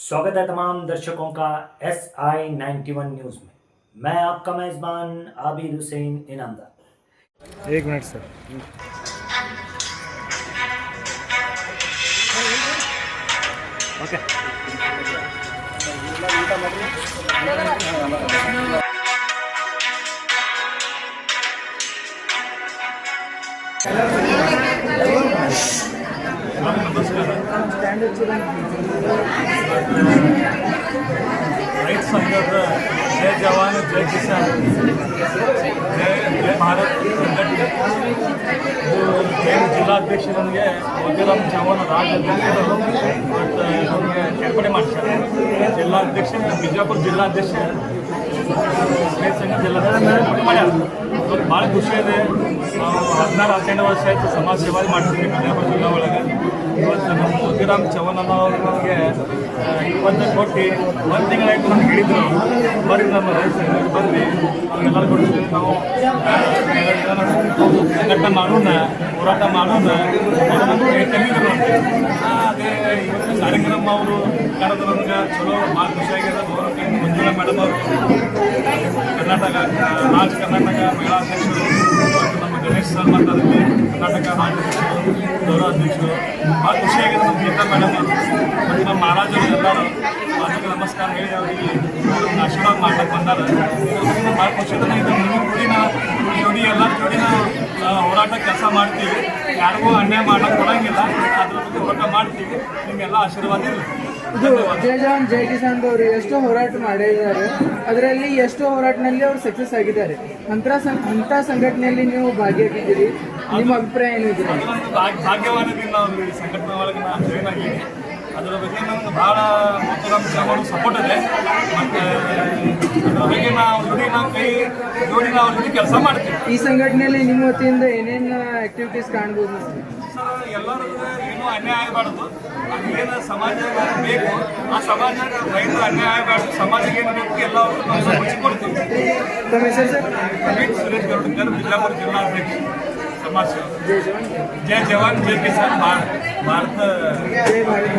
स्वागत है तमाम दर्शकों का SI91 न्यूज़ में। मैं आपका मेज़बान Abid Hussain Inamdar. 1 minute sir. Okay. ರೈತ ಸಂಘದ ಜೈ ಜವಾನ್ ಜೈ ಕಿಸಾನ್ ಜೈ ಭಾರತ್ ಸಂಘಟನೆ ಜಿಲ್ಲಾಧ್ಯಕ್ಷ ನನಗೆ ಮೋತಿರಾಮ್ ಚವಾನ್ ರಾಜ್ಯಾಧ್ಯಕ್ಷರು ಮತ್ತು ನಮಗೆ ಸೇರ್ಪಡೆ ಮಾಡಿಸ್ತಾರೆ. ಜಿಲ್ಲಾಧ್ಯಕ್ಷ ಬಿಜಾಪುರ ಜಿಲ್ಲಾಧ್ಯಕ್ಷ ರೈತ ಸಂಘ ಜಿಲ್ಲಾಧ್ಯಕ್ಷ ಮಾಡ್ಯಾರ. ಇವತ್ತು ಭಾಳ ಖುಷಿ ಇದೆ. ನಾವು 16-17 ವರ್ಷ ಆಯಿತು ಸಮಾಜ ಸೇವೆ ಮಾಡ್ತೀವಿ ಬಿಜಾಪುರ ಜಿಲ್ಲಾ ಒಳಗೆ. ಇವತ್ತು ನಮ್ಮ ಮೋತಿರಾಮ್ ಚವಾನ್ ಅನ್ನೋರು ನಮಗೆ 20 ಕೋಟಿ ಒಂದು ತಿಂಗಳಾಯ್ತು ನಮ್ಗೆ ಹೇಳಿದ್ರು. ಬರ್ರಿ ನಮ್ಮ ರೈತ ಸಂಘಕ್ಕೆ ಬರ್ರಿ ಎಲ್ಲರೂ ಕೊಡ್ತೀವಿ, ನಾವು ಸಂಘಟನೆ ಮಾಡೋಣ, ಹೋರಾಟ ಮಾಡೋಣ ತಂದಿದ್ರು. ಅದೇ ಇವತ್ತು ಕಾರ್ಯಕ್ರಮ ಅವರು ಕರೆದು ನಮ್ಗೆ ಚಲೋ ಭಾಳ ಖುಷಿಯಾಗಿದೆ. ಮಂಜುಳಾ ಮೇಡಮ್ ಅವರು ಕರ್ನಾಟಕ ಮಹಿಳಾ ಅಧ್ಯಕ್ಷರು, ಮತ್ತು ನಮ್ಮ ಗಣೇಶ್ ಸರ್ ಮಾತಾಡಿದ್ವಿ ಕರ್ನಾಟಕ ರಾಜ್ಯಾಧ್ಯಕ್ಷರು ಗೌರವಾಧ್ಯಕ್ಷರು. ಭಾಳ ಖುಷಿಯಾಗಿದೆ. ನಮ್ಮ ಗೀತಾ ಮೇಡಮ್ ಮತ್ತು ನಮ್ಮ ಮಹಾರಾಜರು ಎಲ್ಲರೂ ಅದಕ್ಕೆ ನಮಸ್ಕಾರ ಹೇಳಿ ಅವರಿಗೆ ಅವ್ರನ್ನ ಆಶೀರ್ವಾದ ಮಾಡ್ಲಿಕ್ಕೆ ಬಂದಾರ. ಭಾಳ ಖುಷಿ ಇದೆ. ಇದು ಜೋಡಿನ ಎಲ್ಲರ ಜೋಡಿನ ಹೋರಾಟ ಕೆಲಸ ಮಾಡ್ತೀವಿ. ಯಾರಿಗೂ ಅನ್ಯಾಯ ಮಾಡೋಕ್ಕೆ ಕೊಡೋಂಗಿಲ್ಲ. ಅದ್ರ ಬಗ್ಗೆ ಹೋರಾಟ ಮಾಡ್ತೀವಿ. ನಿಮಗೆಲ್ಲ ಆಶೀರ್ವಾದ ಇರಲಿ. ಇದು ಜೈ ಜವಾನ್ ಜೈ ಕಿಸಾನ್ ಅವರು ಎಷ್ಟೋ ಹೋರಾಟ ಮಾಡಿದ್ದಾರೆ. ಅದರಲ್ಲಿ ಎಷ್ಟೋ ಹೋರಾಟದಲ್ಲಿ ಅವರು ಸಕ್ಸಸ್ ಆಗಿದ್ದಾರೆ. ಅಂತ ಸಂಘಟನೆಯಲ್ಲಿ ನೀವು ಭಾಗಿಯಾಗಿದ್ದೀರಿ. ನಿಮ್ಮ ಅಭಿಪ್ರಾಯ ಏನಿದೆ? ಅದೊಂದು ಭಾಗ್ಯವಾನದಿಂದ ಅವರು ಈ ಸಂಘಟನೆ ಒಳಗೆ ನಾನು ಜಾಯ್ನ್ ಆಗಿದ್ದೀನಿ. ಅದರ ಬಗ್ಗೆ ನಮ್ಗೆ ಭಾಳ ಮೋತಿರಾಮ್ ಚವಾನ್ ಸಪೋರ್ಟ್ ಇದೆ. ಮತ್ತು ಅದರ ಬಗ್ಗೆ ನಾವು ಜೋಡಿ ನಾವು ಜೊತೆ ಕೆಲಸ ಮಾಡ್ತೀವಿ. ಈ ಸಂಘಟನೆಯಲ್ಲಿ ನಿಮ್ಮ ವತಿಯಿಂದ ಏನೇನು ಆಕ್ಟಿವಿಟೀಸ್ ಕಾಣ್ಬೋದು? ಸರ್, ಎಲ್ಲರೂ ಏನೂ ಅನ್ಯಾಯ ಆಗಬಾರ್ದು. ಅದೇನು ಸಮಾಜ ಬೇಕು ಆ ಸಮಾಜ ರೈತರು ಅನ್ಯಾಯ ಆಗಬಾರ್ದು. ಸಮಾಜಕ್ಕೆ ಏನು ಬೇಕು ಎಲ್ಲರೂ ನಾವು ಹಂಚಿಕೊಡ್ತೀವಿ. ತಮ್ಮ ಹೆಸರು ಸರ್? ಅಮಿತ್ ಸುರೇಶ್ ಗೌಡ್ಕರ್, ಬಿಜಾಪುರ ಜಿಲ್ಲಾಧ್ಯಕ್ಷ ಸಮಾಜ ಸೇವೆ. ಜೈ ಜವಾನ್ ಜೈ ಜವಾನ್ ಜೈ ಕಿಸಾನ್ ಭಾರತ. ಜೈ ಭಾರತ್.